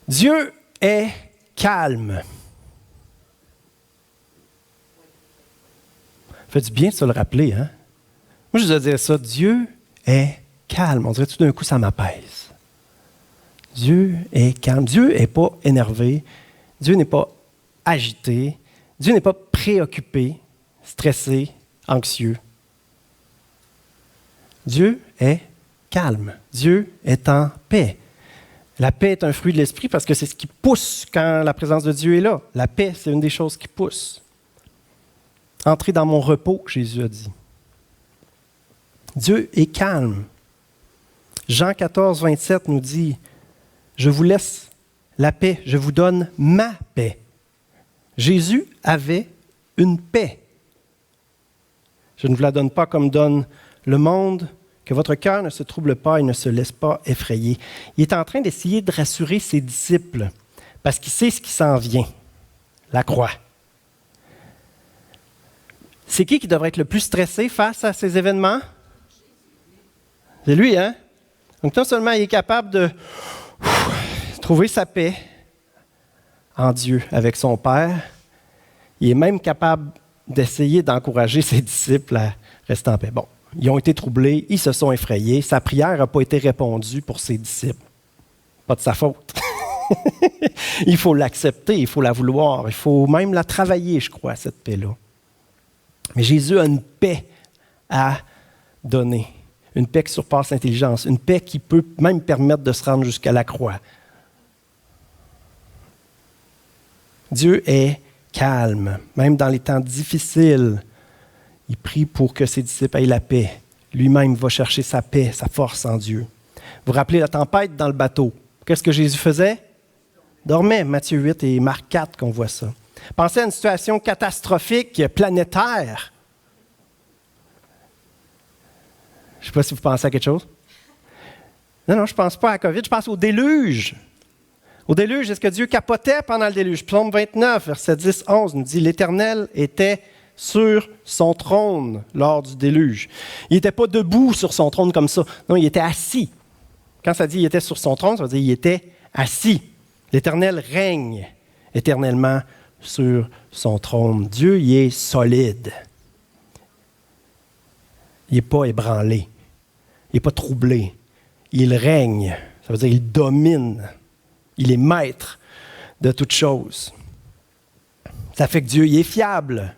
Dieu est calme. Fait du bien de se le rappeler, hein? Moi, je dois dire ça. Dieu est calme. On dirait tout d'un coup, ça m'apaise. Dieu est calme. Dieu n'est pas énervé. Dieu n'est pas agité. Dieu n'est pas préoccupé, stressé, anxieux. Dieu est calme. Dieu est en paix. La paix est un fruit de l'esprit parce que c'est ce qui pousse quand la présence de Dieu est là. La paix, c'est une des choses qui pousse. Entrez dans mon repos, Jésus a dit. Dieu est calme. Jean 14, 27 nous dit « Je vous laisse la paix, je vous donne ma paix. » Jésus avait une paix. Je ne vous la donne pas comme donne le monde, que votre cœur ne se trouble pas et ne se laisse pas effrayer. Il est en train d'essayer de rassurer ses disciples parce qu'il sait ce qui s'en vient, la croix. C'est qui devrait être le plus stressé face à ces événements? C'est lui, hein? Donc non seulement il est capable de trouver sa paix en Dieu avec son Père, il est même capable d'essayer d'encourager ses disciples à rester en paix. Bon, ils ont été troublés, ils se sont effrayés, sa prière n'a pas été répondue pour ses disciples. Pas de sa faute. Il faut l'accepter, il faut la vouloir, il faut même la travailler, je crois, cette paix-là. Mais Jésus a une paix à donner, une paix qui surpasse l'intelligence, une paix qui peut même permettre de se rendre jusqu'à la croix. Dieu est calme, même dans les temps difficiles. Il prie pour que ses disciples aient la paix. Lui-même va chercher sa paix, sa force en Dieu. Vous vous rappelez la tempête dans le bateau. Qu'est-ce que Jésus faisait? Dormait. Matthieu 8 et Marc 4 qu'on voit ça. Pensez à une situation catastrophique, planétaire. Je ne sais pas si vous pensez à quelque chose. Non, je ne pense pas à la COVID, je pense au déluge. Au déluge, est-ce que Dieu capotait pendant le déluge? Psaume 29, verset 10-11 nous dit « L'Éternel était sur son trône lors du déluge. » Il n'était pas debout sur son trône comme ça. Non, il était assis. Quand ça dit « il était sur son trône », ça veut dire « il était assis ». L'Éternel règne éternellement sur son trône. Dieu, il est solide. Il n'est pas ébranlé. Il n'est pas troublé. Il règne. Ça veut dire qu'il domine. Il est maître de toutes choses. Ça fait que Dieu, il est fiable.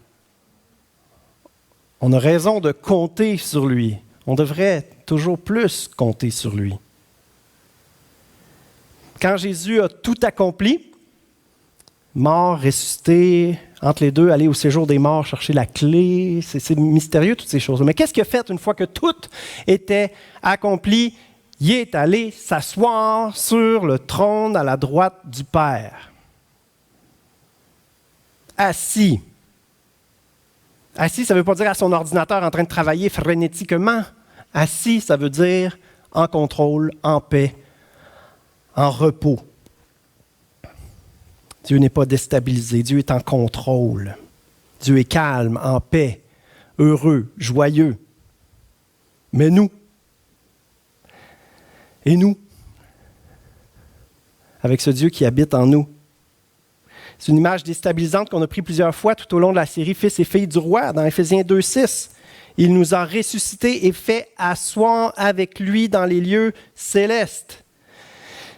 On a raison de compter sur lui. On devrait toujours plus compter sur lui. Quand Jésus a tout accompli, mort, ressuscité, entre les deux, aller au séjour des morts, chercher la clé, c'est mystérieux toutes ces choses. Mais qu'est-ce qu'il a fait une fois que tout était accompli? Il est allé s'asseoir sur le trône à la droite du Père. Assis. Assis, ça ne veut pas dire à son ordinateur en train de travailler frénétiquement. Assis, ça veut dire en contrôle, en paix, en repos. Dieu n'est pas déstabilisé, Dieu est en contrôle. Dieu est calme, en paix, heureux, joyeux. Mais nous, et nous, avec ce Dieu qui habite en nous. C'est une image déstabilisante qu'on a prise plusieurs fois tout au long de la série Fils et filles du roi, dans Éphésiens 2,6. Il nous a ressuscités et fait asseoir avec lui dans les lieux célestes.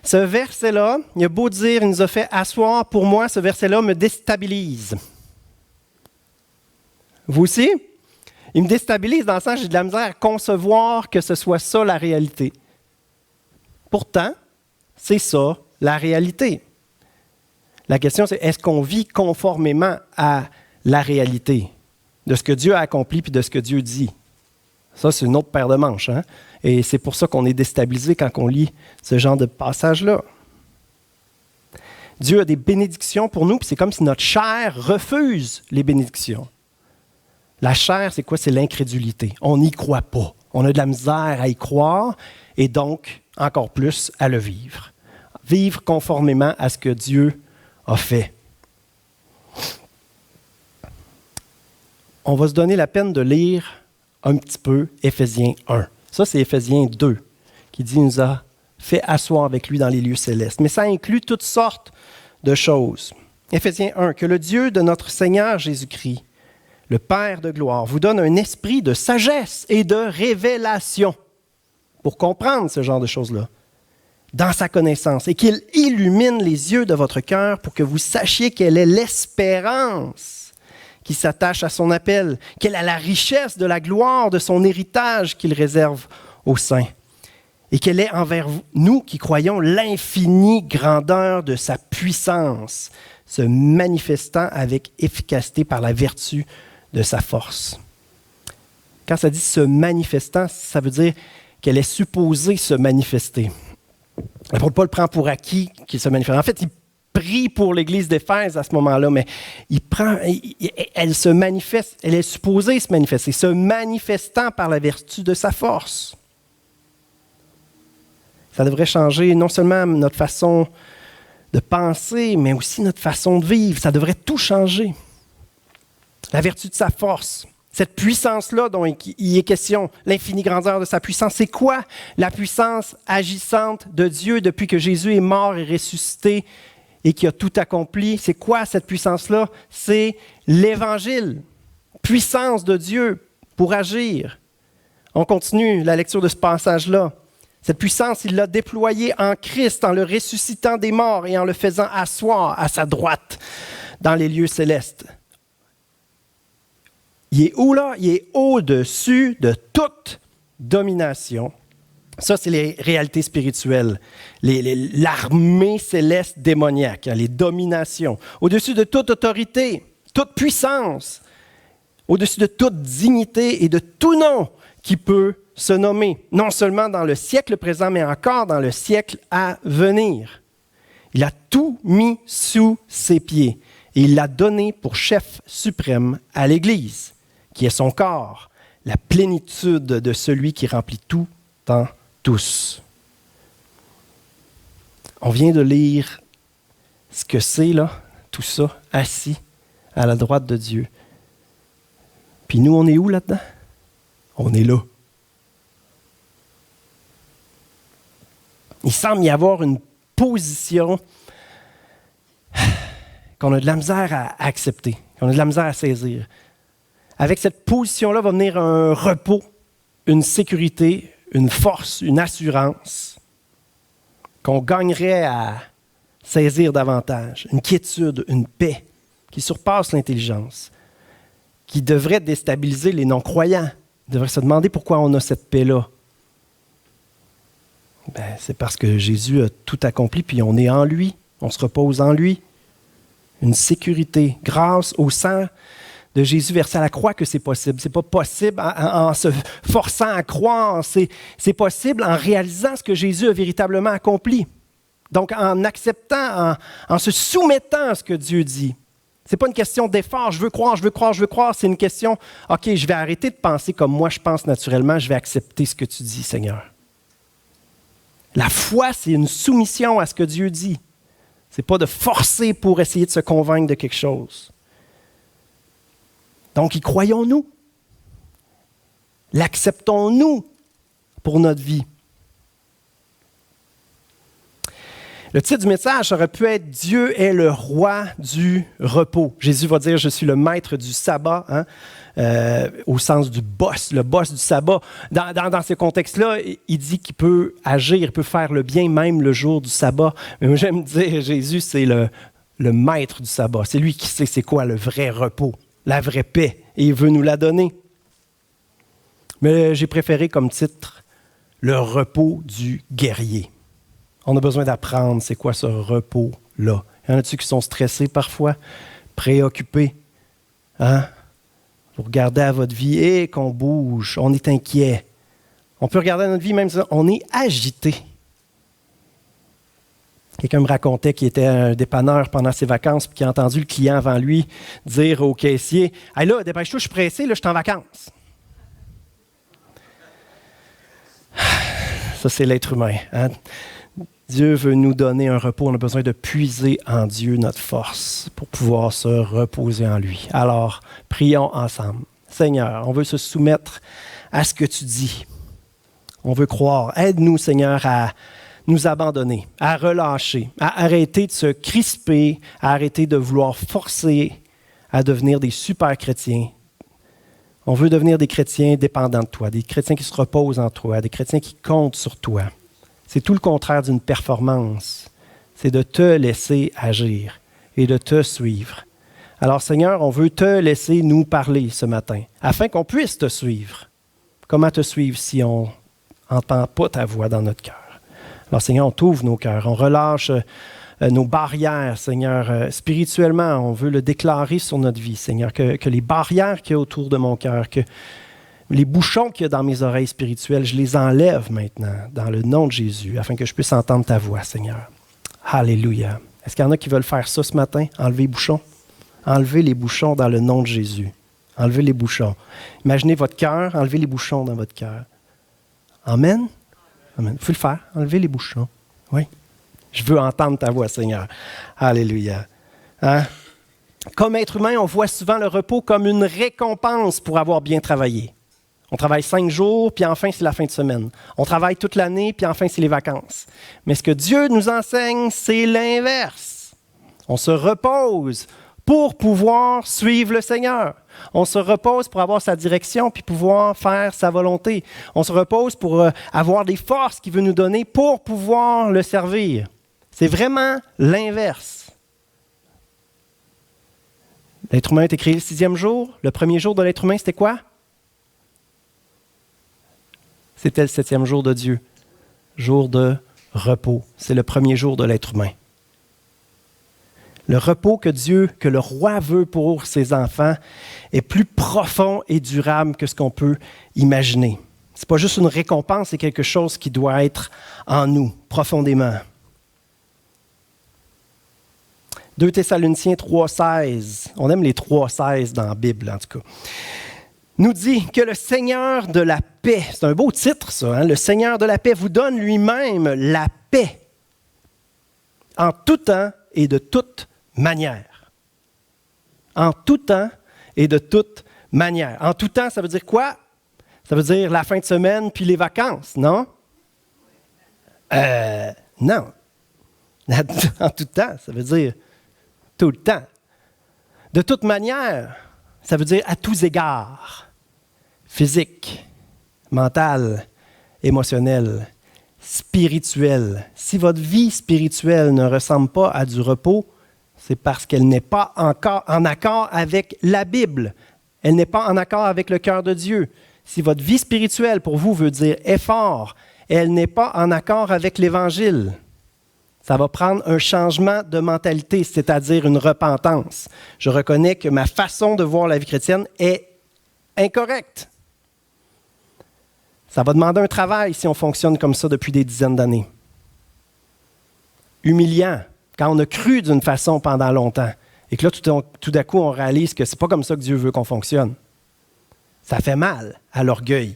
Ce verset-là, il a beau dire, il nous a fait asseoir, pour moi, ce verset-là me déstabilise. Vous aussi? Il me déstabilise dans le sens que j'ai de la misère à concevoir que ce soit ça la réalité. Pourtant, c'est ça la réalité. La question, c'est est-ce qu'on vit conformément à la réalité de ce que Dieu a accompli puis de ce que Dieu dit? Ça, c'est une autre paire de manches, hein? Et c'est pour ça qu'on est déstabilisé quand on lit ce genre de passage-là. Dieu a des bénédictions pour nous, puis c'est comme si notre chair refuse les bénédictions. La chair, c'est quoi? C'est l'incrédulité. On n'y croit pas. On a de la misère à y croire et donc, encore plus, à le vivre. Vivre conformément à ce que Dieu a fait. On va se donner la peine de lire un petit peu Éphésiens 1. Ça, c'est Éphésiens 2, qui dit « Il nous a fait asseoir avec lui dans les lieux célestes. Mais ça inclut toutes sortes de choses. Éphésiens 1, que le Dieu de notre Seigneur Jésus-Christ, le Père de gloire, vous donne un esprit de sagesse et de révélation pour comprendre ce genre de choses-là dans sa connaissance et qu'il illumine les yeux de votre cœur pour que vous sachiez quelle est l'espérance qui s'attache à son appel, quelle est la richesse de la gloire de son héritage qu'il réserve aux saints et quelle est envers nous qui croyons l'infinie grandeur de sa puissance, se manifestant avec efficacité par la vertu de sa force. Quand ça dit se manifestant, ça veut dire qu'elle est supposée se manifester. L'apôtre Paul prend pour acquis qu'il se manifeste. En fait, il prie pour l'Église d'Éphèse à ce moment-là, mais elle se manifeste, elle est supposée se manifester, se manifestant par la vertu de sa force. Ça devrait changer non seulement notre façon de penser, mais aussi notre façon de vivre. Ça devrait tout changer. La vertu de sa force, cette puissance-là dont il est question, l'infinie grandeur de sa puissance, c'est quoi la puissance agissante de Dieu depuis que Jésus est mort et ressuscité et qui a tout accompli? C'est quoi cette puissance-là? C'est l'Évangile, puissance de Dieu pour agir. On continue la lecture de ce passage-là. Cette puissance, il l'a déployée en Christ, en le ressuscitant des morts et en le faisant asseoir à sa droite dans les lieux célestes. Il est où là? Il est au-dessus de toute domination. Ça, c'est les réalités spirituelles, l'armée céleste démoniaque, les dominations. Au-dessus de toute autorité, toute puissance, au-dessus de toute dignité et de tout nom qui peut se nommer, non seulement dans le siècle présent, mais encore dans le siècle à venir. Il a tout mis sous ses pieds et il l'a donné pour chef suprême à l'Église, qui est son corps, la plénitude de celui qui remplit tout en tous. On vient de lire ce que c'est, là, tout ça, assis à la droite de Dieu. Puis nous, on est où là-dedans? On est là. Il semble y avoir une position qu'on a de la misère à accepter, qu'on a de la misère à saisir. Avec cette position-là va venir un repos, une sécurité, une force, une assurance qu'on gagnerait à saisir davantage, une quiétude, une paix qui surpasse l'intelligence, qui devrait déstabiliser les non-croyants. Ils devraient se demander pourquoi on a cette paix-là. C'est parce que Jésus a tout accompli, puis on est en lui, on se repose en lui. Une sécurité, grâce au sang de Jésus versé à la croix que c'est possible. C'est pas possible en se forçant à croire, c'est possible en réalisant ce que Jésus a véritablement accompli. Donc en acceptant, en se soumettant à ce que Dieu dit. C'est pas une question d'effort, je veux croire, c'est une question, OK, je vais arrêter de penser comme moi je pense naturellement, je vais accepter ce que tu dis, Seigneur. La foi, c'est une soumission à ce que Dieu dit. Ce n'est pas de forcer pour essayer de se convaincre de quelque chose. Donc, y croyons-nous? L'acceptons-nous pour notre vie? Le titre du message aurait pu être « Dieu est le roi du repos ». Jésus va dire « Je suis le maître du sabbat hein? », au sens du boss, le boss du sabbat. Dans ce contexte-là, il dit qu'il peut agir, il peut faire le bien même le jour du sabbat. Mais moi, j'aime dire Jésus, c'est le maître du sabbat. C'est lui qui sait c'est quoi le vrai repos, la vraie paix, et il veut nous la donner. Mais j'ai préféré comme titre « Le repos du guerrier ». On a besoin d'apprendre c'est quoi ce repos-là. Il y en a-tu qui sont stressés parfois, préoccupés? Hein? Vous regardez à votre vie et qu'on bouge, on est inquiet. On peut regarder à notre vie même si on est agité. Quelqu'un me racontait qu'il était un dépanneur pendant ses vacances et qu'il a entendu le client avant lui dire au caissier « Hey là, dépêche-toi, je suis pressé, là, je suis en vacances. » Ça, c'est l'être humain. Hein? Dieu veut nous donner un repos. On a besoin de puiser en Dieu notre force pour pouvoir se reposer en lui. Alors, prions ensemble. Seigneur, on veut se soumettre à ce que tu dis. On veut croire. Aide-nous, Seigneur, à nous abandonner, à relâcher, à arrêter de se crisper, à arrêter de vouloir forcer à devenir des super chrétiens. On veut devenir des chrétiens dépendants de toi, des chrétiens qui se reposent en toi, des chrétiens qui comptent sur toi. C'est tout le contraire d'une performance. C'est de te laisser agir et de te suivre. Alors Seigneur, on veut te laisser nous parler ce matin, afin qu'on puisse te suivre. Comment te suivre si on n'entend pas ta voix dans notre cœur? Alors Seigneur, on t'ouvre nos cœurs, on relâche nos barrières, Seigneur. Spirituellement, on veut le déclarer sur notre vie, Seigneur, que les barrières qu'il y a autour de mon cœur, que les bouchons qu'il y a dans mes oreilles spirituelles, je les enlève maintenant dans le nom de Jésus, afin que je puisse entendre ta voix, Seigneur. Alléluia. Est-ce qu'il y en a qui veulent faire ça ce matin? Enlever les bouchons? Enlevez les bouchons dans le nom de Jésus. Enlevez les bouchons. Imaginez votre cœur, enlevez les bouchons dans votre cœur. Amen? Amen. Vous pouvez le faire, enlevez les bouchons. Oui. Je veux entendre ta voix, Seigneur. Alléluia. Hein? Comme être humain, on voit souvent le repos comme une récompense pour avoir bien travaillé. On travaille 5 jours, puis enfin, c'est la fin de semaine. On travaille toute l'année, puis enfin, c'est les vacances. Mais ce que Dieu nous enseigne, c'est l'inverse. On se repose pour pouvoir suivre le Seigneur. On se repose pour avoir sa direction puis pouvoir faire sa volonté. On se repose pour avoir des forces qu'il veut nous donner pour pouvoir le servir. C'est vraiment l'inverse. L'être humain a été créé le 6e jour. Le premier jour de l'être humain, c'était quoi? C'était le 7e jour de Dieu. Jour de repos. C'est le premier jour de l'être humain. Le repos que Dieu, que le roi veut pour ses enfants est plus profond et durable que ce qu'on peut imaginer. Ce n'est pas juste une récompense, c'est quelque chose qui doit être en nous, profondément. 2 Thessaloniciens 3,16, on aime les 3,16 dans la Bible en tout cas, nous dit que le Seigneur de la paix, c'est un beau titre ça, hein? Le Seigneur de la paix vous donne lui-même la paix en tout temps et de toute manière. En tout temps et de toute manière. En tout temps, ça veut dire quoi? Ça veut dire la fin de semaine puis les vacances, non? Non. En tout temps, ça veut dire tout le temps. De toute manière, ça veut dire à tous égards. Physique, mental, émotionnel, spirituel. Si votre vie spirituelle ne ressemble pas à du repos, c'est parce qu'elle n'est pas encore en accord avec la Bible. Elle n'est pas en accord avec le cœur de Dieu. Si votre vie spirituelle, pour vous, veut dire effort, elle n'est pas en accord avec l'Évangile. Ça va prendre un changement de mentalité, c'est-à-dire une repentance. Je reconnais que ma façon de voir la vie chrétienne est incorrecte. Ça va demander un travail si on fonctionne comme ça depuis des dizaines d'années. Humiliant, quand on a cru d'une façon pendant longtemps et que là, tout d'un coup, on réalise que ce n'est pas comme ça que Dieu veut qu'on fonctionne. Ça fait mal à l'orgueil.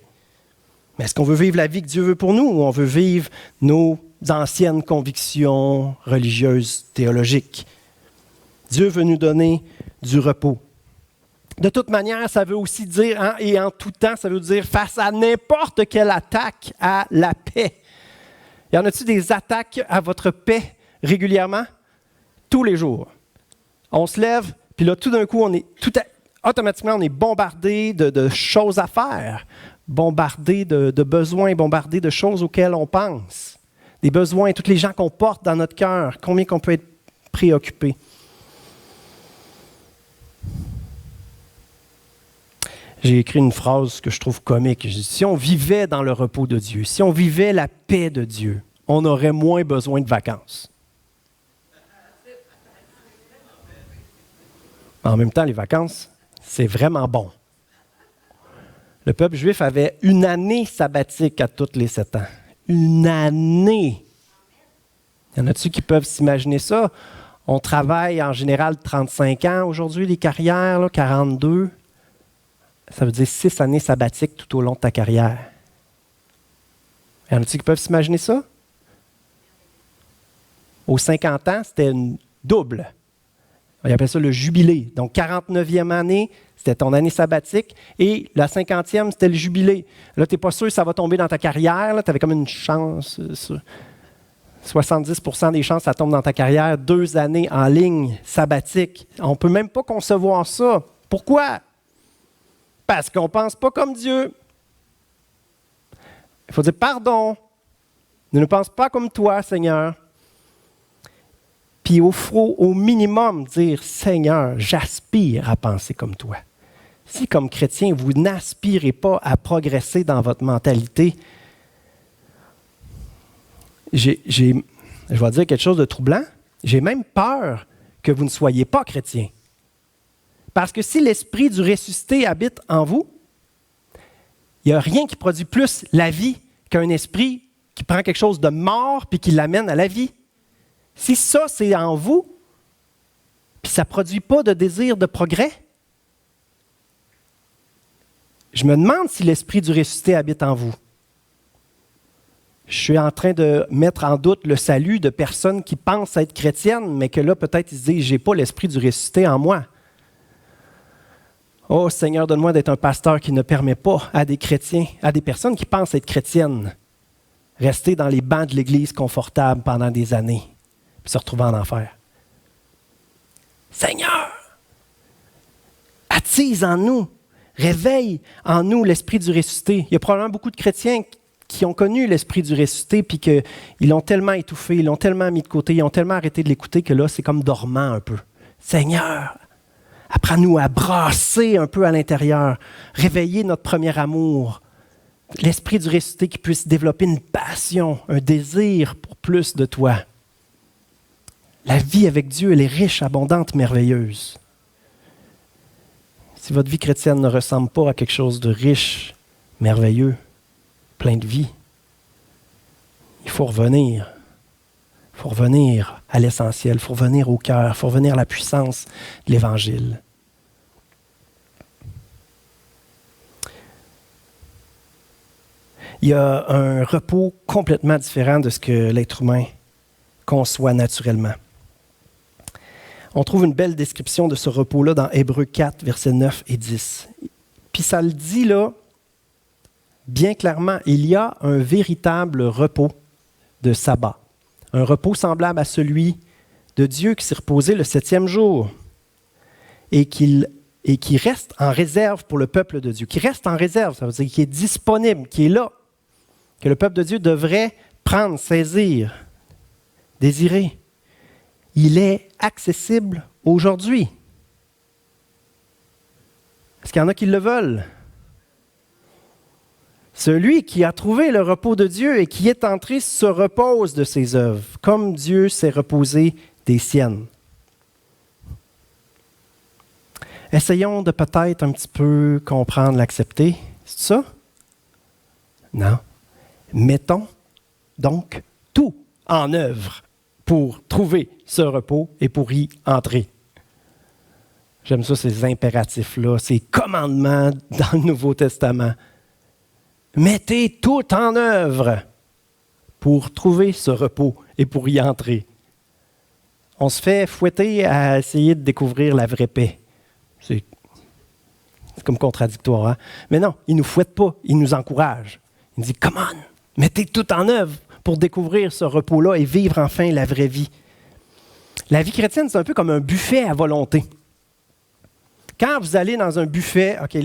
Mais est-ce qu'on veut vivre la vie que Dieu veut pour nous ou on veut vivre nos anciennes convictions religieuses, théologiques? Dieu veut nous donner du repos. De toute manière, ça veut aussi dire, hein, et en tout temps, ça veut dire face à n'importe quelle attaque à la paix. Y en a-t-il des attaques à votre paix régulièrement? Tous les jours. On se lève, puis là, tout d'un coup, automatiquement, on est bombardé de choses à faire, bombardé de besoins, bombardé de choses auxquelles on pense. Des besoins, tous les gens qu'on porte dans notre cœur, combien qu'on peut être préoccupé. J'ai écrit une phrase que je trouve comique. Je dis, si on vivait dans le repos de Dieu, si on vivait la paix de Dieu, on aurait moins besoin de vacances. En même temps, les vacances, c'est vraiment bon. Le peuple juif avait une année sabbatique à tous les 7 ans. Une année! Y en a-t-il qui peuvent s'imaginer ça? On travaille en général 35 ans aujourd'hui, les carrières, là, 42. Ça veut dire 6 années sabbatiques tout au long de ta carrière. Y en a-t-il qui peuvent s'imaginer ça? Aux 50 ans, c'était une double. On appelle ça le jubilé. Donc, 49e année, c'était ton année sabbatique. Et la 50e, c'était le jubilé. Là, tu n'es pas sûr que ça va tomber dans ta carrière. Tu avais comme une chance. 70% des chances que ça tombe dans ta carrière, 2 années en ligne sabbatique. On ne peut même pas concevoir ça. Pourquoi? Parce qu'on ne pense pas comme Dieu. Il faut dire pardon. Ne nous pense pas comme toi, Seigneur. Puis au minimum, dire Seigneur, j'aspire à penser comme toi. Si, comme chrétien, vous n'aspirez pas à progresser dans votre mentalité, je vais dire quelque chose de troublant. J'ai même peur que vous ne soyez pas chrétien. Parce que si l'esprit du ressuscité habite en vous, il n'y a rien qui produit plus la vie qu'un esprit qui prend quelque chose de mort puis qui l'amène à la vie. Si ça, c'est en vous, puis ça ne produit pas de désir de progrès, je me demande si l'esprit du ressuscité habite en vous. Je suis en train de mettre en doute le salut de personnes qui pensent être chrétiennes, mais que là, peut-être, ils se disent, je n'ai pas l'esprit du ressuscité en moi. Oh Seigneur, donne-moi d'être un pasteur qui ne permet pas à des chrétiens, à des personnes qui pensent être chrétiennes, rester dans les bancs de l'Église confortables pendant des années, puis se retrouver en enfer. Seigneur, attise en nous, réveille en nous l'esprit du ressuscité. Il y a probablement beaucoup de chrétiens qui ont connu l'esprit du ressuscité, puis qu'ils l'ont tellement étouffé, ils l'ont tellement mis de côté, ils ont tellement arrêté de l'écouter que là, c'est comme dormant un peu. Seigneur, apprends-nous à brasser un peu à l'intérieur, réveiller notre premier amour, l'esprit du ressuscité qui puisse développer une passion, un désir pour plus de toi. La vie avec Dieu, elle est riche, abondante, merveilleuse. Si votre vie chrétienne ne ressemble pas à quelque chose de riche, merveilleux, plein de vie, il faut revenir. Il faut revenir à l'essentiel, il faut revenir au cœur, il faut revenir à la puissance de l'Évangile. Il y a un repos complètement différent de ce que l'être humain conçoit naturellement. On trouve une belle description de ce repos-là dans Hébreux 4, versets 9 et 10. Puis ça le dit là, bien clairement, il y a un véritable repos de sabbat. Un repos semblable à celui de Dieu qui s'est reposé le 7e jour et qui reste en réserve pour le peuple de Dieu. Qui reste en réserve, ça veut dire qui est disponible, qui est là, que le peuple de Dieu devrait prendre, saisir, désirer. Il est accessible aujourd'hui. Est-ce qu'il y en a qui le veulent? Celui qui a trouvé le repos de Dieu et qui est entré se repose de ses œuvres, comme Dieu s'est reposé des siennes. Essayons de peut-être un petit peu comprendre, l'accepter. C'est ça? Non. Mettons donc tout en œuvre pour trouver ce repos et pour y entrer. J'aime ça, ces impératifs-là, ces commandements dans le Nouveau Testament. Mettez tout en œuvre pour trouver ce repos et pour y entrer. On se fait fouetter à essayer de découvrir la vraie paix. C'est comme contradictoire, hein? Mais non, il ne nous fouette pas, il nous encourage. Il nous dit, come on, mettez tout en œuvre pour découvrir ce repos-là et vivre enfin la vraie vie. La vie chrétienne, c'est un peu comme un buffet à volonté. Quand vous allez dans un buffet, OK,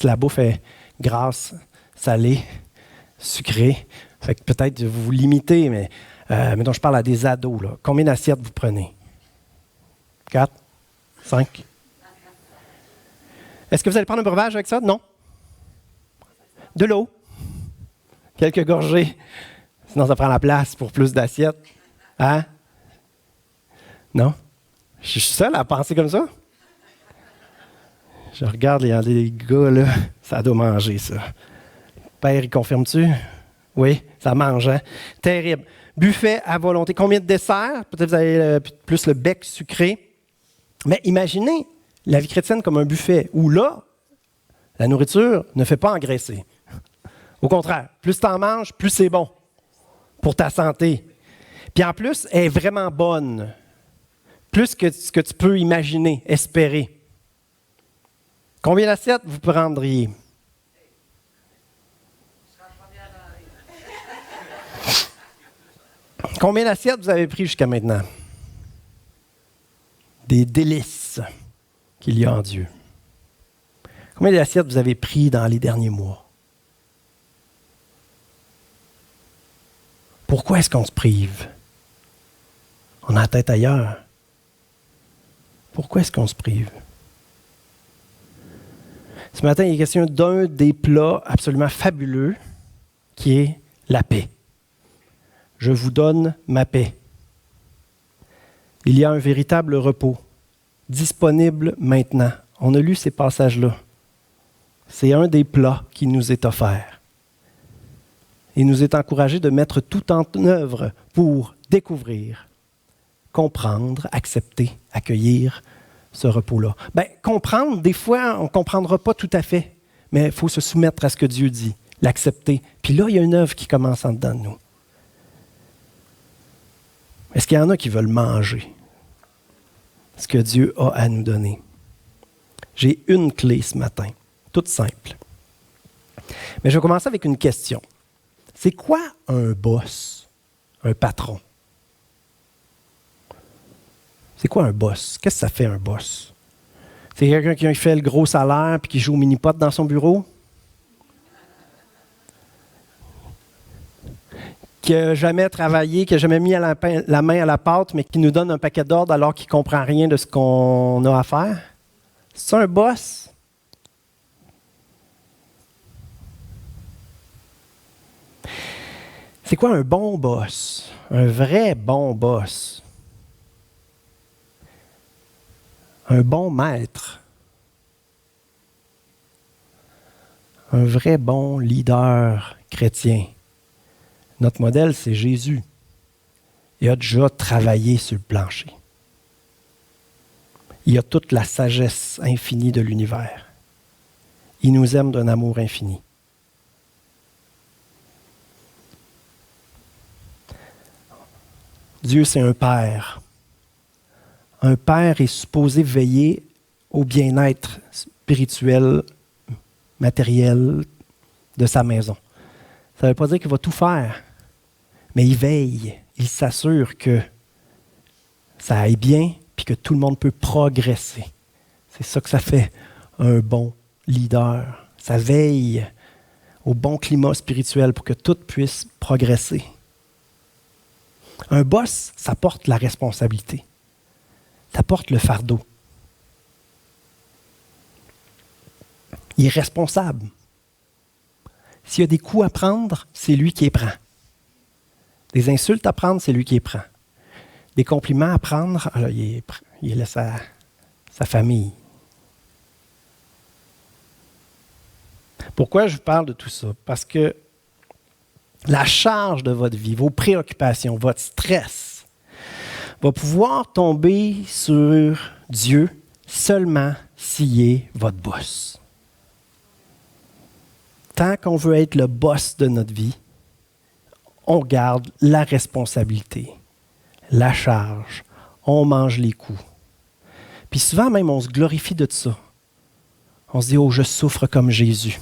la bouffe est grasse, salée, sucrée, fait que peut-être vous vous limitez, mais mettons, je parle à des ados, là. Combien d'assiettes vous prenez? 4? 5? Est-ce que vous allez prendre un breuvage avec ça? Non. De l'eau. Quelques gorgées. Sinon, ça prend la place pour plus d'assiettes. Hein? Non? Je suis seul à penser comme ça? Je regarde les gars, là, ça doit manger, ça. Père, il confirme-tu? Oui, ça mange, hein? Terrible. Buffet à volonté. Combien de desserts? Peut-être vous avez plus le bec sucré. Mais imaginez la vie chrétienne comme un buffet où là, la nourriture ne fait pas engraisser. Au contraire, plus tu en manges, plus c'est bon pour ta santé. Puis en plus, elle est vraiment bonne. Plus que ce que tu peux imaginer, espérer. Combien d'assiettes vous prendriez? Combien d'assiettes vous avez pris jusqu'à maintenant? Des délices qu'il y a en Dieu. Combien d'assiettes vous avez pris dans les derniers mois? Pourquoi est-ce qu'on se prive? On a la tête ailleurs. Pourquoi est-ce qu'on se prive? Ce matin, il est question d'un des plats absolument fabuleux qui est la paix. Je vous donne ma paix. Il y a un véritable repos disponible maintenant. On a lu ces passages-là. C'est un des plats qui nous est offert. Il nous est encouragé de mettre tout en œuvre pour découvrir, comprendre, accepter, accueillir ce repos-là. Bien, comprendre, des fois, on ne comprendra pas tout à fait, mais il faut se soumettre à ce que Dieu dit, l'accepter. Puis là, il y a une œuvre qui commence en dedans de nous. Est-ce qu'il y en a qui veulent manger ce que Dieu a à nous donner? J'ai une clé ce matin, toute simple. Mais je vais commencer avec une question. C'est quoi un boss, un patron? C'est quoi un boss? Qu'est-ce que ça fait un boss? C'est quelqu'un qui fait le gros salaire et qui joue au mini-pot dans son bureau? Qui n'a jamais travaillé, qui n'a jamais mis la main à la pâte, mais qui nous donne un paquet d'ordres alors qu'il ne comprend rien de ce qu'on a à faire? C'est un boss? C'est quoi un bon boss? Un vrai bon boss? Un bon maître? Un vrai bon leader chrétien? Notre modèle, c'est Jésus. Il a déjà travaillé sur le plancher. Il a toute la sagesse infinie de l'univers. Il nous aime d'un amour infini. Dieu, c'est un père. Un père est supposé veiller au bien-être spirituel, matériel de sa maison. Ça ne veut pas dire qu'il va tout faire, mais il veille, il s'assure que ça aille bien puis que tout le monde peut progresser. C'est ça que ça fait un bon leader. Ça veille au bon climat spirituel pour que tout puisse progresser. Un boss, ça porte la responsabilité. Ça porte le fardeau. Il est responsable. S'il y a des coups à prendre, c'est lui qui les prend. Des insultes à prendre, c'est lui qui les prend. Des compliments à prendre, alors il laisse sa famille. Pourquoi je vous parle de tout ça? Parce que la charge de votre vie, vos préoccupations, votre stress, va pouvoir tomber sur Dieu seulement s'il est votre boss. Tant qu'on veut être le boss de notre vie, on garde la responsabilité, la charge, on mange les coups. Puis souvent même, on se glorifie de ça. On se dit « Oh, je souffre comme Jésus ».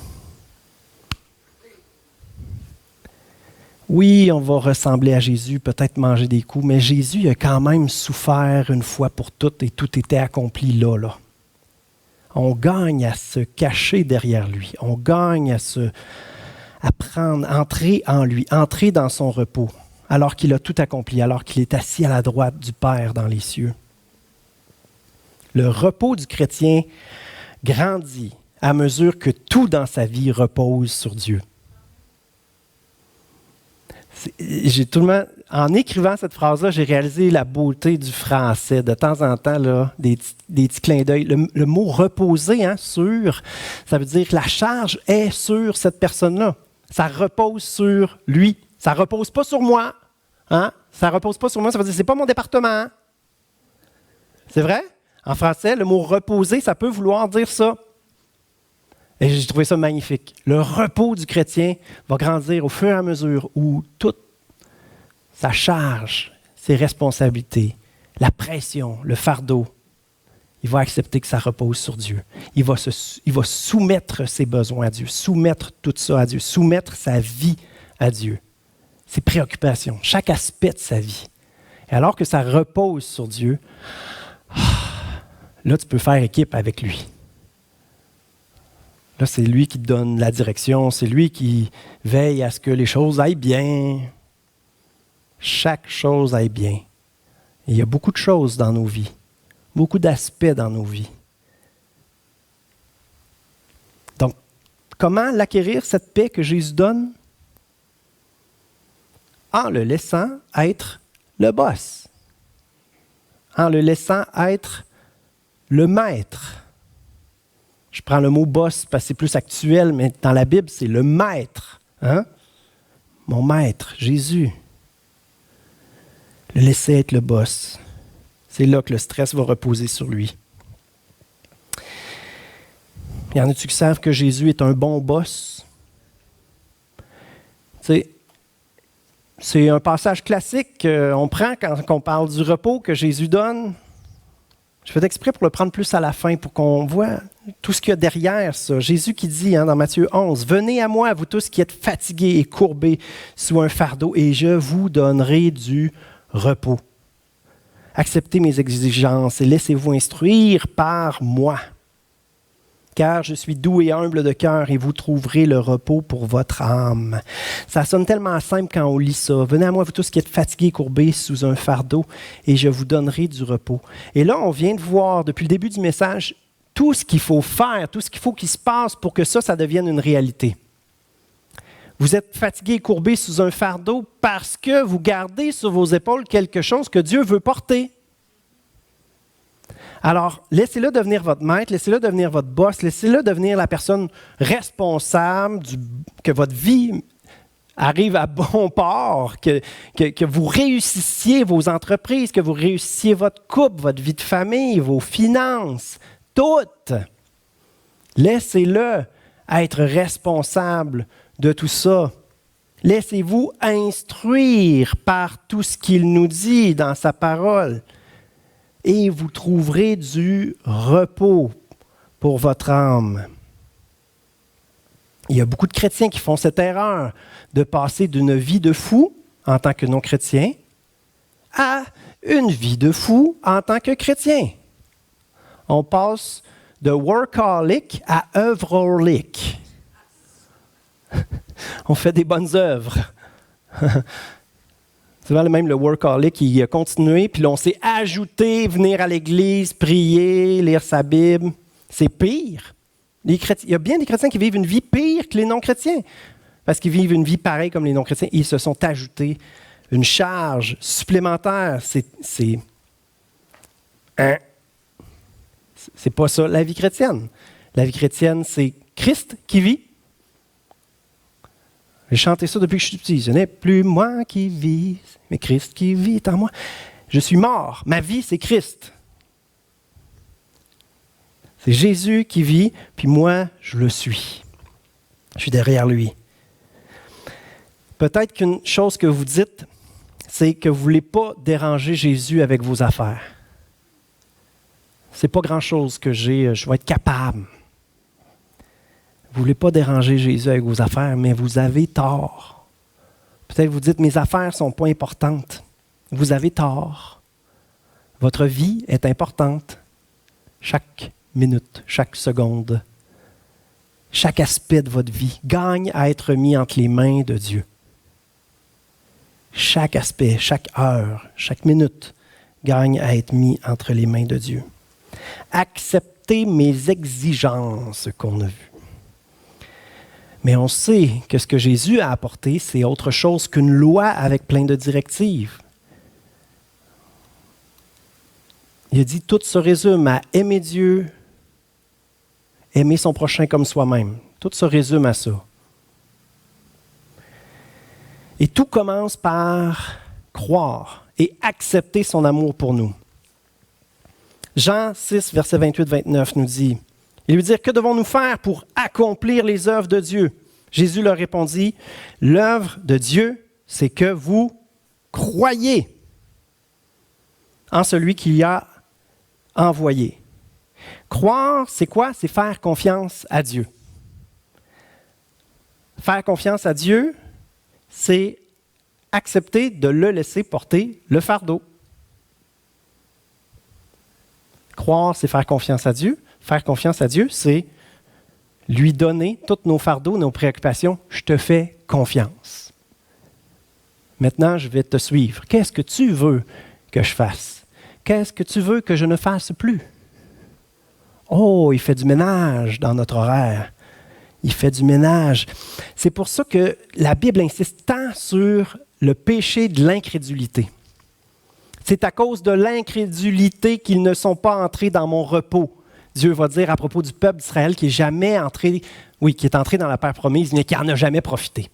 Oui, on va ressembler à Jésus, peut-être manger des coups, mais Jésus a quand même souffert une fois pour toutes et tout était accompli là. On gagne à se cacher derrière lui. On gagne entrer en lui, entrer dans son repos, alors qu'il a tout accompli, alors qu'il est assis à la droite du Père dans les cieux. Le repos du chrétien grandit à mesure que tout dans sa vie repose sur Dieu. En écrivant cette phrase-là, j'ai réalisé la beauté du français. De temps en temps, là, des petits clins d'œil. Le mot « reposer », sur, ça veut dire que la charge est sur cette personne-là. Ça repose sur lui. Ça ne repose pas sur moi. Hein? Ça ne repose pas sur moi, ça veut dire que ce n'est pas mon département. C'est vrai? En français, le mot « reposer », ça peut vouloir dire ça. Et j'ai trouvé ça magnifique. Le repos du chrétien va grandir au fur et à mesure où toute sa charge, ses responsabilités, la pression, le fardeau, il va accepter que ça repose sur Dieu. Il va soumettre ses besoins à Dieu, soumettre tout ça à Dieu, soumettre sa vie à Dieu. ses préoccupations, chaque aspect de sa vie. Et alors que ça repose sur Dieu, là, tu peux faire équipe avec lui. Là, c'est lui qui te donne la direction, c'est lui qui veille à ce que les choses aillent bien. Chaque chose aille bien. Et il y a beaucoup de choses dans nos vies, beaucoup d'aspects dans nos vies. Donc, comment l'acquérir, cette paix que Jésus donne? En le laissant être le boss. En le laissant être le maître. Je prends le mot boss parce que c'est plus actuel, mais dans la Bible, c'est le maître. Hein? Mon maître, Jésus. Le laisser être le boss. C'est là que le stress va reposer sur lui. Il y en a-tu qui savent que Jésus est un bon boss? Tu sais, c'est un passage classique qu'on prend quand on parle du repos que Jésus donne. Je fais exprès pour le prendre plus à la fin, pour qu'on voit tout ce qu'il y a derrière ça. Jésus qui dit dans Matthieu 11, « Venez à moi, vous tous qui êtes fatigués et courbés sous un fardeau, et je vous donnerai du repos. Acceptez mes exigences et laissez-vous instruire par moi. Car je suis doux et humble de cœur et vous trouverez le repos pour votre âme. » Ça sonne tellement simple quand on lit ça. « Venez à moi, vous tous qui êtes fatigués et courbés sous un fardeau, et je vous donnerai du repos. » Et là, on vient de voir, depuis le début du message, tout ce qu'il faut faire, tout ce qu'il faut qu'il se passe pour que ça devienne une réalité. Vous êtes fatigués et courbés sous un fardeau parce que vous gardez sur vos épaules quelque chose que Dieu veut porter. Alors, laissez-le devenir votre maître, laissez-le devenir votre boss, laissez-le devenir la personne responsable que votre vie arrive à bon port, que vous réussissiez vos entreprises, que vous réussissiez votre couple, votre vie de famille, vos finances, toutes. Laissez-le être responsable de tout ça. Laissez-vous instruire par tout ce qu'il nous dit dans sa parole. Et vous trouverez du repos pour votre âme. Il y a beaucoup de chrétiens qui font cette erreur de passer d'une vie de fou en tant que non-chrétien à une vie de fou en tant que chrétien. On passe de workaholic à œuvreholic. On fait des bonnes œuvres. Souvent, même le workaholic, il a continué, puis là, on s'est ajouté venir à l'église, prier, lire sa Bible. C'est pire. Il y a bien des chrétiens qui vivent une vie pire que les non-chrétiens, parce qu'ils vivent une vie pareille comme les non-chrétiens. Ils se sont ajoutés une charge supplémentaire. C'est pas ça, la vie chrétienne. La vie chrétienne, c'est Christ qui vit. J'ai chanté ça depuis que je suis petit. Ce n'est plus moi qui vis, mais Christ qui vit en moi. Je suis mort. Ma vie, c'est Christ. C'est Jésus qui vit, puis moi, je le suis. Je suis derrière lui. Peut-être qu'une chose que vous dites, c'est que vous ne voulez pas déranger Jésus avec vos affaires. C'est pas grand-chose que j'ai, je vais être capable. Vous ne voulez pas déranger Jésus avec vos affaires, mais vous avez tort. Peut-être que vous dites, mes affaires ne sont pas importantes. Vous avez tort. Votre vie est importante. Chaque minute, chaque seconde, chaque aspect de votre vie gagne à être mis entre les mains de Dieu. Chaque aspect, chaque heure, chaque minute gagne à être mis entre les mains de Dieu. Acceptez mes exigences qu'on a vues. Mais on sait que ce que Jésus a apporté, c'est autre chose qu'une loi avec plein de directives. Il a dit, tout se résume à aimer Dieu, aimer son prochain comme soi-même. Tout se résume à ça. Et tout commence par croire et accepter son amour pour nous. Jean 6, verset 28-29 nous dit, ils lui dirent, que devons-nous faire pour accomplir les œuvres de Dieu? Jésus leur répondit, l'œuvre de Dieu, c'est que vous croyez en celui qui y a envoyé. Croire, c'est quoi? C'est faire confiance à Dieu. Faire confiance à Dieu, c'est accepter de le laisser porter le fardeau. Croire, c'est faire confiance à Dieu. Faire confiance à Dieu, c'est lui donner tous nos fardeaux, nos préoccupations. Je te fais confiance. Maintenant, je vais te suivre. Qu'est-ce que tu veux que je fasse? Qu'est-ce que tu veux que je ne fasse plus? Oh, il fait du ménage dans notre horaire. Il fait du ménage. C'est pour ça que la Bible insiste tant sur le péché de l'incrédulité. C'est à cause de l'incrédulité qu'ils ne sont pas entrés dans mon repos. Dieu va dire à propos du peuple d'Israël qui est entré dans la terre promise, mais qui n'en a jamais profité.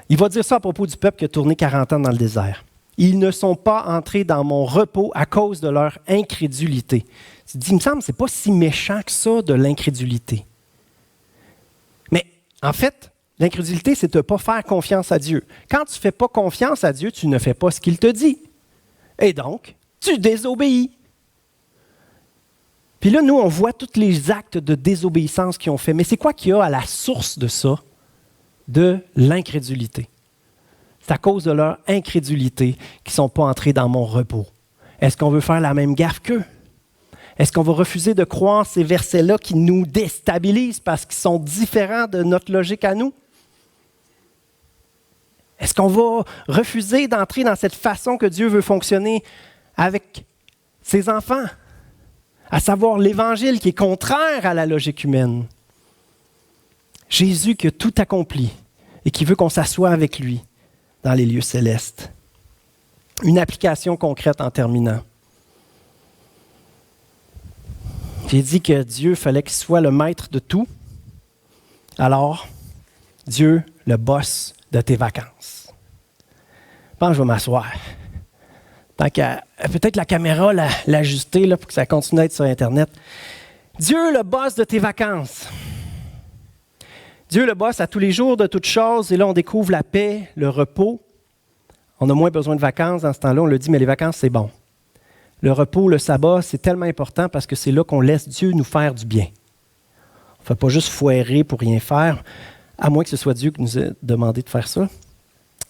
Il va dire ça à propos du peuple qui a tourné 40 ans dans le désert. Ils ne sont pas entrés dans mon repos à cause de leur incrédulité. Tu te dis, il me semble, c'est pas si méchant que ça de l'incrédulité. Mais en fait, l'incrédulité, c'est de ne pas faire confiance à Dieu. Quand tu ne fais pas confiance à Dieu, tu ne fais pas ce qu'il te dit. Et donc, tu désobéis. Puis là, nous, on voit tous les actes de désobéissance qu'ils ont fait. Mais c'est quoi qu'il y a à la source de ça? De l'incrédulité. C'est à cause de leur incrédulité qu'ils ne sont pas entrés dans mon repos. Est-ce qu'on veut faire la même gaffe qu'eux? Est-ce qu'on va refuser de croire ces versets-là qui nous déstabilisent parce qu'ils sont différents de notre logique à nous? Est-ce qu'on va refuser d'entrer dans cette façon que Dieu veut fonctionner avec ses enfants? À savoir l'Évangile qui est contraire à la logique humaine. Jésus qui a tout accompli et qui veut qu'on s'assoie avec lui dans les lieux célestes. Une application concrète en terminant. J'ai dit que Dieu fallait qu'il soit le maître de tout. Alors, Dieu, le boss de tes vacances. Je pense que je vais m'asseoir. Tant qu'à peut-être la caméra l'ajuster là, pour que ça continue à être sur Internet. Dieu, le boss de tes vacances. Dieu, le boss à tous les jours de toutes choses. Et là, on découvre la paix, le repos. On a moins besoin de vacances dans ce temps-là. On le dit, mais les vacances, c'est bon. Le repos, le sabbat, c'est tellement important parce que c'est là qu'on laisse Dieu nous faire du bien. On ne fait pas juste foirer pour rien faire, à moins que ce soit Dieu qui nous ait demandé de faire ça.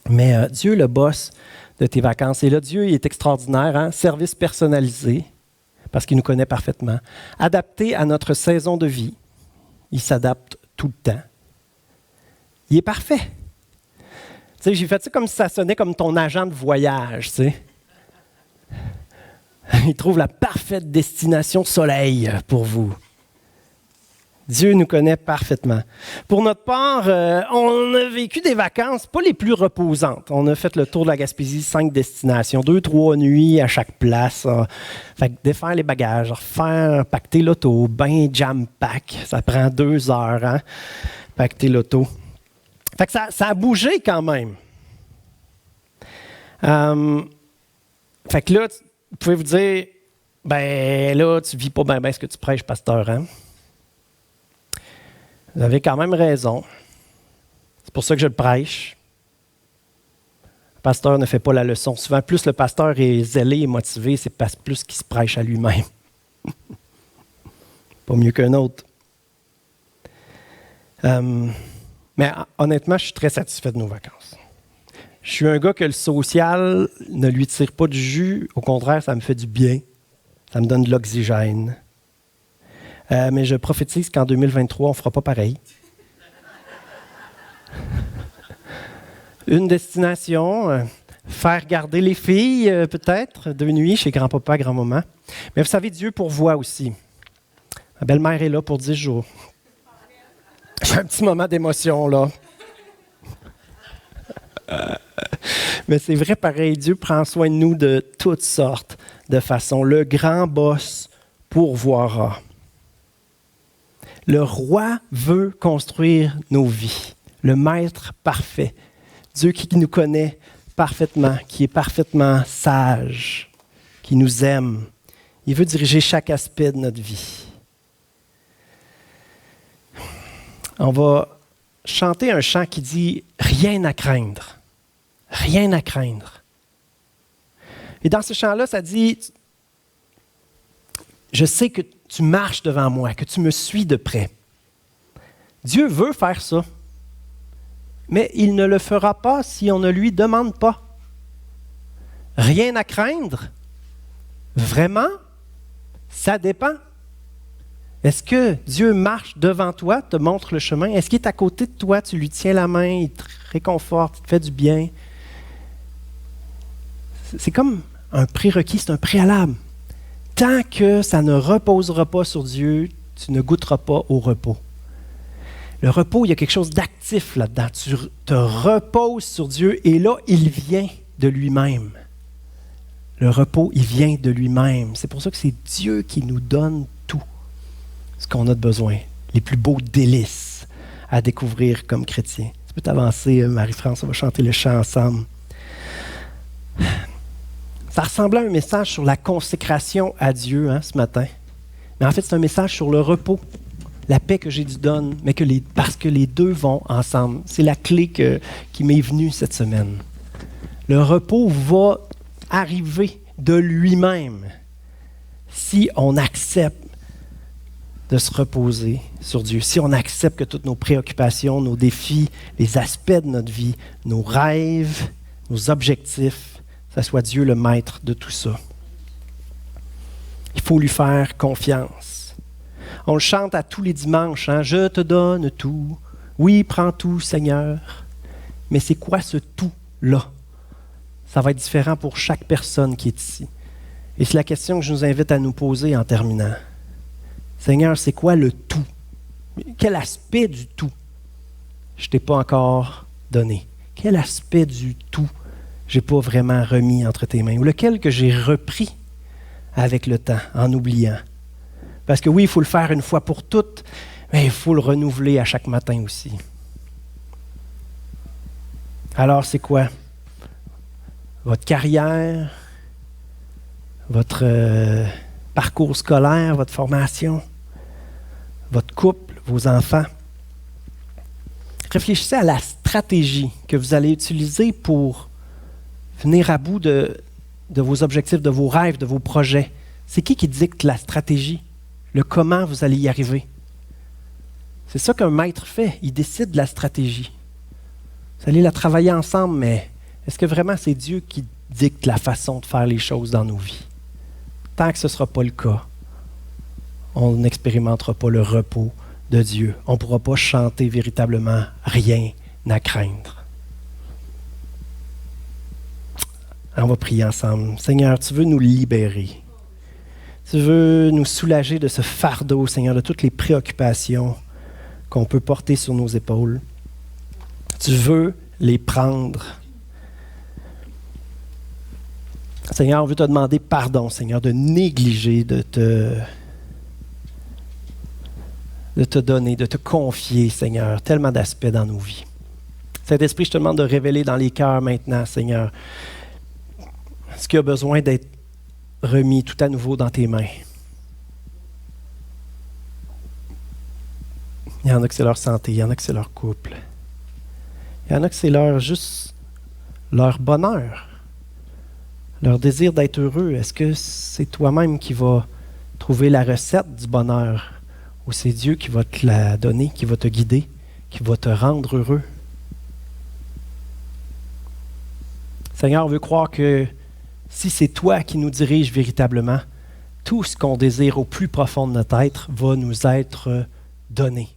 Mais Dieu, le boss de tes vacances. Et là, Dieu, il est extraordinaire, hein? Service personnalisé, parce qu'il nous connaît parfaitement. Adapté à notre saison de vie. Il s'adapte tout le temps. Il est parfait. Tu sais, j'ai fait ça comme si ça sonnait comme ton agent de voyage, tu sais. Il trouve la parfaite destination soleil pour vous. Dieu nous connaît parfaitement. Pour notre part, on a vécu des vacances pas les plus reposantes. On a fait le tour de la Gaspésie, 5 destinations, 2-3 nuits à chaque place. Fait que défaire les bagages, refaire, pacter l'auto, ben jam-pack. Ça prend 2 heures, hein, pacter l'auto. Fait que ça a bougé quand même. Fait que là, vous pouvez vous dire, ben là, tu vis pas bien ce que tu prêches, pasteur, hein? Vous avez quand même raison. C'est pour ça que je le prêche. Le pasteur ne fait pas la leçon. Souvent, plus le pasteur est zélé et motivé, c'est plus qu'il se prêche à lui-même. Pas mieux qu'un autre. Mais honnêtement, je suis très satisfait de nos vacances. Je suis un gars que le social ne lui tire pas du jus. Au contraire, ça me fait du bien. Ça me donne de l'oxygène. Mais je prophétise qu'en 2023, on ne fera pas pareil. Une destination, faire garder les filles, peut-être, 2 nuits chez grand-papa, grand-maman. Mais vous savez, Dieu pourvoit aussi. Ma belle-mère est là pour 10 jours. J'ai un petit moment d'émotion, là. Mais c'est vrai pareil, Dieu prend soin de nous de toutes sortes de façons. Le grand boss pourvoira. Le roi veut construire nos vies. Le maître parfait. Dieu qui nous connaît parfaitement, qui est parfaitement sage, qui nous aime. Il veut diriger chaque aspect de notre vie. On va chanter un chant qui dit « Rien à craindre ». Rien à craindre. Et dans ce chant-là, ça dit « Je sais que tu marches devant moi, que tu me suis de près. » Dieu veut faire ça, mais il ne le fera pas si on ne lui demande pas. Rien à craindre? Vraiment? Ça dépend. Est-ce que Dieu marche devant toi, te montre le chemin? Est-ce qu'il est à côté de toi, tu lui tiens la main, il te réconforte, il te fait du bien? C'est comme un prérequis, c'est un préalable. Tant que ça ne reposera pas sur Dieu, tu ne goûteras pas au repos. Le repos, il y a quelque chose d'actif là-dedans. Tu te reposes sur Dieu et là, il vient de lui-même. Le repos, il vient de lui-même. C'est pour ça que c'est Dieu qui nous donne tout ce qu'on a de besoin, les plus beaux délices à découvrir comme chrétien. Tu peux t'avancer, Marie-France, on va chanter le chant ensemble. Ça ressemblait à un message sur la consécration à Dieu ce matin. Mais en fait, c'est un message sur le repos, la paix que Jésus donne, mais parce que les deux vont ensemble. C'est la clé qui m'est venue cette semaine. Le repos va arriver de lui-même si on accepte de se reposer sur Dieu, si on accepte que toutes nos préoccupations, nos défis, les aspects de notre vie, nos rêves, nos objectifs, ça soit Dieu le maître de tout ça. Il faut lui faire confiance. On le chante à tous les dimanches, « Je te donne tout, oui, prends tout, Seigneur. » Mais c'est quoi ce tout-là? Ça va être différent pour chaque personne qui est ici. Et c'est la question que je nous invite à nous poser en terminant. Seigneur, c'est quoi le tout? Quel aspect du tout je ne t'ai pas encore donné? Quel aspect du tout je n'ai pas vraiment remis entre tes mains? Ou lequel que j'ai repris avec le temps, en oubliant? Parce que oui, il faut le faire une fois pour toutes, mais il faut le renouveler à chaque matin aussi. Alors, c'est quoi? Votre carrière, votre parcours scolaire, votre formation, votre couple, vos enfants. Réfléchissez à la stratégie que vous allez utiliser pour venir à bout de vos objectifs, de vos rêves, de vos projets. C'est qui dicte la stratégie, le comment vous allez y arriver? C'est ça qu'un maître fait, il décide de la stratégie. Vous allez la travailler ensemble, mais est-ce que vraiment c'est Dieu qui dicte la façon de faire les choses dans nos vies? Tant que ce ne sera pas le cas, on n'expérimentera pas le repos de Dieu. On ne pourra pas chanter véritablement rien à craindre. On va prier ensemble. Seigneur, tu veux nous libérer. Tu veux nous soulager de ce fardeau, Seigneur, de toutes les préoccupations qu'on peut porter sur nos épaules. Tu veux les prendre. Seigneur, on veut te demander pardon, Seigneur, de négliger, de te donner, de te confier, Seigneur, tellement d'aspects dans nos vies. Saint-Esprit, je te demande de révéler dans les cœurs maintenant, Seigneur, ce qui a besoin d'être remis tout à nouveau dans tes mains. Il y en a que c'est leur santé, il y en a que c'est leur couple. Il y en a que c'est leur bonheur, leur désir d'être heureux. Est-ce que c'est toi-même qui vas trouver la recette du bonheur ou c'est Dieu qui va te la donner, qui va te guider, qui va te rendre heureux? Seigneur, on veut croire que si c'est toi qui nous dirige véritablement, tout ce qu'on désire au plus profond de notre être va nous être donné.